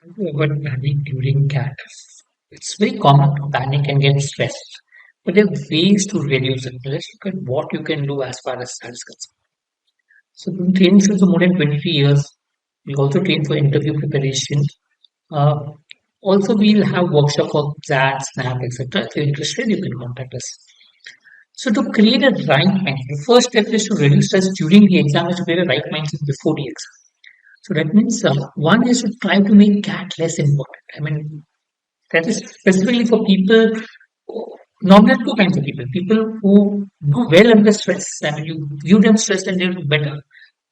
About panic during CAT. It's very common to panic and get stressed, but there are ways to reduce it. Let's look at what you can do as far as that is concerned. So, we've been training since more than 23 years. We also train for interview preparation. Uh, Also, we'll have workshop for XAT, SNAP, etc. If you're interested, you can contact us. So, to create a right mind, the first step is to reduce stress during the exam is to create a right mindset before the exam. So that means one is to try to make CAT less important. I mean, that is specifically for people, normally two kinds of people. People who do well under stress. I mean, you give them stress and they do better.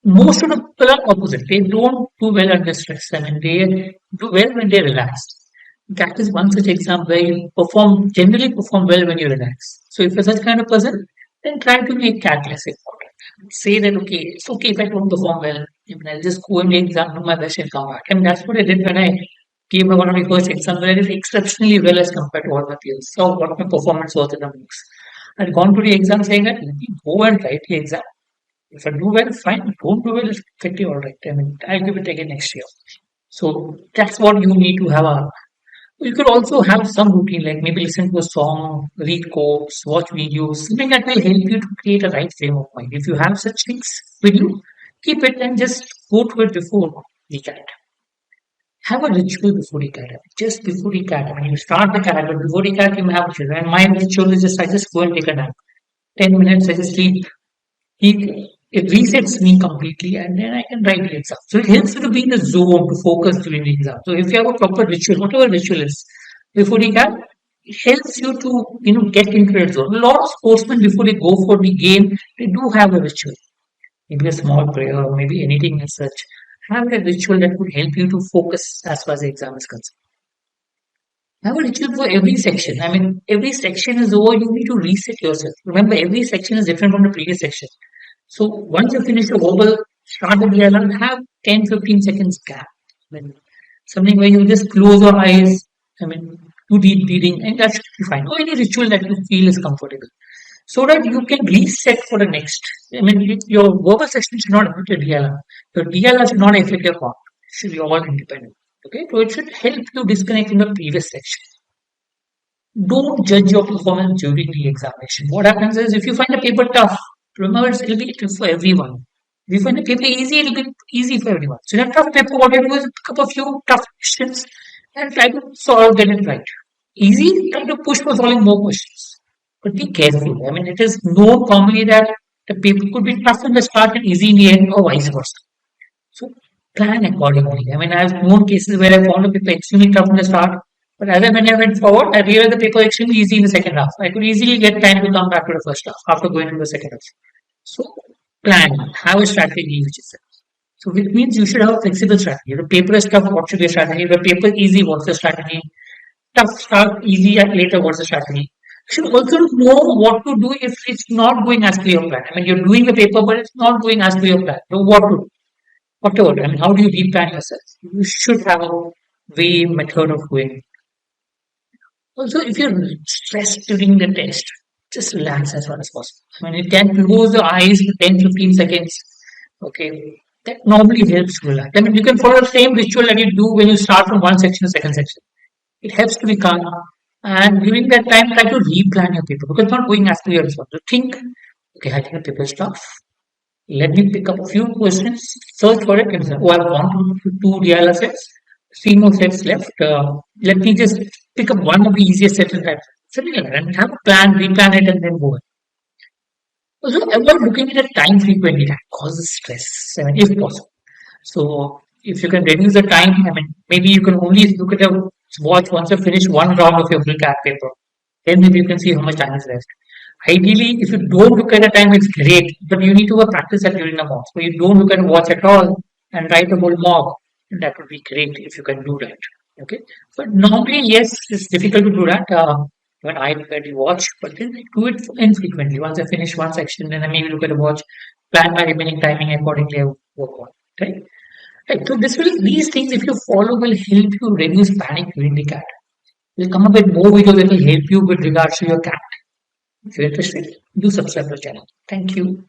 Most of the people are opposite. They don't do well under stress. I mean, they do well when they're relaxed. That is one such example where you generally perform well when you relax. So if you're such kind of person, then try to make CAT less important. Say that, okay, it's okay if I don't perform well. I mean, I'll just go and the exam, do my best and come back. And that's what I did when I came one of my first exams where I did exceptionally well as compared to all my peers. So what my performance was in the books. I'd gone to the exam saying that, let me go and write the exam. If I do well, fine. Don't do well, it's pretty all right. I mean, I'll give it again next year. So that's what you need to have you could also have some routine, like maybe listen to a song, read quotes, watch videos, something that will help you to create a right frame of mind. If you have such things with you, keep it and just go to it before the CAT. Have a ritual before the CAT. Just before the CAT. When you start the CAT, but before the CAT, you have a ritual. And my ritual is I just go and take a nap. 10 minutes, I just sleep. It resets me completely and then I can write the exam. So it helps you to be in the zone to focus during the exam. So if you have a proper ritual, whatever ritual is, before the exam, it helps you to get into the zone. A lot of sportsmen before they go for the game, they do have a ritual. Maybe a small prayer, or maybe anything as such. Have a ritual that would help you to focus as far as the exam is concerned. Have a ritual for every section. I mean, every section is over, you need to reset yourself. Remember, every section is different from the previous section. So once you finish the verbal, start the DLR, have 10-15 seconds gap. I mean, something where you just close your eyes, I mean, do deep breathing, and that should be fine. Or any ritual that you feel is comfortable. So that you can reset for the next. I mean, your verbal section should not affect your DLR. Your DLR should not affect your part. It should be all independent. Okay, so it should help you disconnect from the previous section. Don't judge your performance during the examination. What happens is if you find a paper tough, remember it'll be tough for everyone. If you find a paper easy, it'll be easy for everyone. So in a tough paper, what you do is pick up a few tough questions and try to get it right. Easy, try to push for solving more questions. But be careful. I mean, it is known commonly that the paper could be tough in the start and easy in the end, or vice versa. So plan accordingly. I mean, I've known cases where I found a paper extremely tough in the start, but when I went forward, I realized the paper was extremely easy in the second half. I could easily get time to come back to the first half after going to the second half. So plan, have a strategy which is there. So which means you should have a flexible strategy. If the paper is tough, what should be a strategy? If the paper is easy, what's the strategy? Tough start, easy at later, what's the strategy? You should also know what to do if it's not going as per your plan. I mean, you're doing the paper, but it's not going as per your plan. So what to do? Whatever. I mean, how do you replan yourself? You should have a way, method of doing. Also, if you're stressed during the test, just relax as far as possible. I mean, you can close your eyes for 10-15 seconds. Okay, that normally helps to relax. I mean, you can follow the same ritual that you do when you start from one section to second section. It helps to be calm. And during that time, try to replan your paper because it's not going as per your response. So think, okay, I think the paper is tough. Let me pick up a few questions, search for it, and say, oh, I've gone to two DLR sets, 3 more sets left. Let me just pick up one of the easiest sets and type. And have a plan, replan it, and then go on. Also, avoid looking at the time frequently. That causes stress, I mean, if possible. So, if you can reduce the time, I mean, maybe you can only look at a watch once you finish one round of your full CAT paper. Then maybe you can see how much time is left. Ideally, if you don't look at the time, it's great, but you need to practice that during the mock. So you don't look at a watch at all and write a whole mock. That would be great if you can do that. Okay, but normally, yes, it's difficult to do that when I look at the watch, but then I do it infrequently. Once I finish one section, then I maybe look at the watch, plan my remaining timing accordingly, I work on. Right? Right. So these things, if you follow, will help you reduce panic during the CAT. We'll come up with more videos that will help you with regards to your CAT. If you're interested, do subscribe to the channel. Thank you.